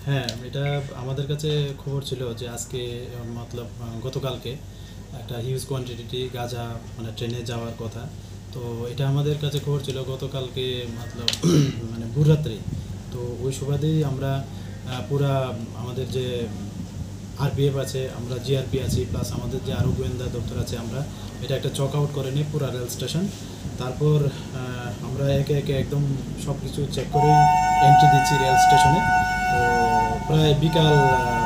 হ্যাঁ, এটা আমাদের কাছে খবর ছিল যে আজকে মতলব গতকালকে একটা হিউজ কোয়ান্টিটি গাঁজা মানে ট্রেনে যাওয়ার কথা। তো এটা আমাদের কাছে খবর ছিল গতকালকে মতলব মানে ভোররাত্রে। তো ওই সুবাদেই আমরা পুরা আমাদের যে আরপিএফ আছে, আমরা জিআরপি আছি, প্লাস আমাদের যে আরও গোয়েন্দা দপ্তর আছে, আমরা এটা একটা চক আউট করে নিই পুরা রেল স্টেশন। তারপর আমরা একে একে একদম সব কিছু চেক করে এন্ট্রি দিচ্ছি রেল স্টেশনে। তো প্রায় বিকাল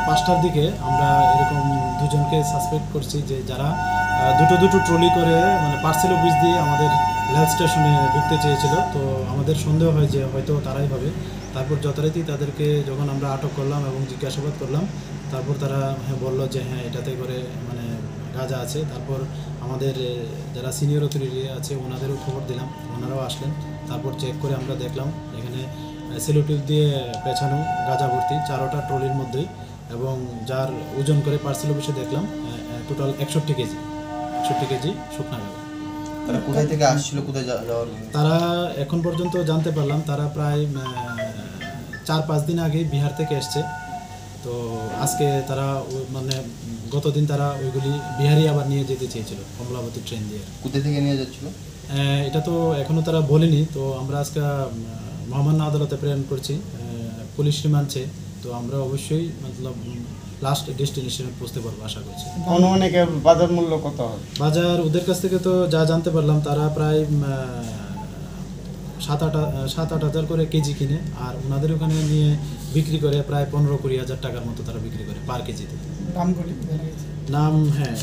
5টার দিকে আমরা এরকম দুজনকে সাসপেক্ট করছি যে যারা দুটো দুটো ট্রলি করে মানে পার্সেল অফিস দিয়ে আমাদের রেল স্টেশনে ঢুকতে চেয়েছিল। তো আমাদের সন্দেহ হয় যে হয়তো তারাই হবে। তারপর যথারীতি তাদেরকে যখন আমরা আটক করলাম এবং জিজ্ঞাসাবাদ করলাম, তারপর তারা বললো যে হ্যাঁ এটাতে করে মানে গাঁজা আছে। তারপর আমাদের যারা সিনিয়র অথরিটি আছে ওনাদেরও খবর দিলাম, ওনারাও আসলেন। তারপর চেক করে আমরা দেখলাম এখানে সেলোটিপ দিয়ে পেছানো গাঁজা ভর্তি 4টা ট্রলির মধ্যেই, এবং যার ওজন করে পার্সেল অফিসে দেখলাম টোটাল 61 কেজি, 61 কেজি শুকনা গাঁজা। তারা কোথায় থেকে আসছিল, কোথায় যাওয়ার? তারা এখন পর্যন্ত জানতে পারলাম তারা প্রায় 4-5 দিন আগে বিহার থেকে এসছে। তো আজকে তারা মানে গতদিন তারা ওইগুলি বিহারি আবার নিয়ে যেতে চেয়েছিল কমলাবতী ট্রেন দিয়ে। কোথায় থেকে নিয়ে যাচ্ছিল এটা তো এখনও তারা বলেনি। তো আমরা আজকে মহামান্য আদালতে প্রেরণ করছি, পুলিশ রিমান্ডে। তো আমরা অবশ্যই মতলব লাস্ট ডেস্টিনেশনে পৌঁছতে পারবো আশা করছি। অনুমানিক বাজার মূল্য কত হবে? বাজার ওদের কাছ থেকে তো যা জানতে পারলাম তারা প্রায় 7-8 হাজার করে কেজি কিনে, আর ওনাদের ওখানে নিয়ে বিক্রি করে প্রায় 15-20 হাজার টাকার মতো তারা বিক্রি করে পার কেজিতে। নাম হ্যাঁ,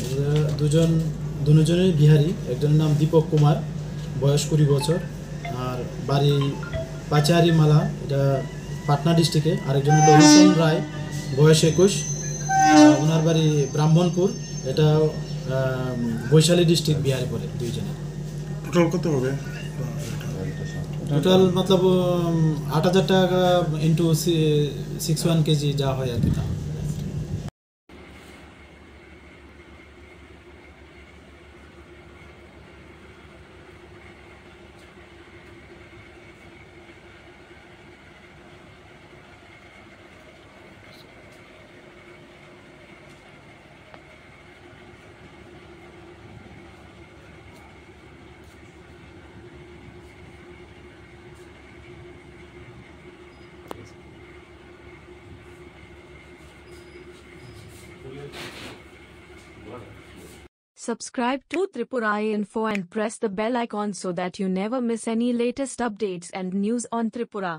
দুজনেই বিহারি। একজনের নাম দীপক কুমার, বয়স 20 বছর, আর বাড়ি পাচারি মালা, এটা পাটনা ডিস্ট্রিক্টে। আরেকজনের হলো রূপন রায়, বয়স 21, ওনার বাড়ি ব্রাহ্মণপুর, এটা বৈশালী ডিস্ট্রিক্ট বিহারে পড়ে। দুইজনের টোটাল কত হবে? টোটাল মতলব 8,000 টাকা ইন্টু 61 কেজি যা হয় আর কি। তা Subscribe to Tripura Info and press the bell icon so that you never miss any latest updates and news on Tripura.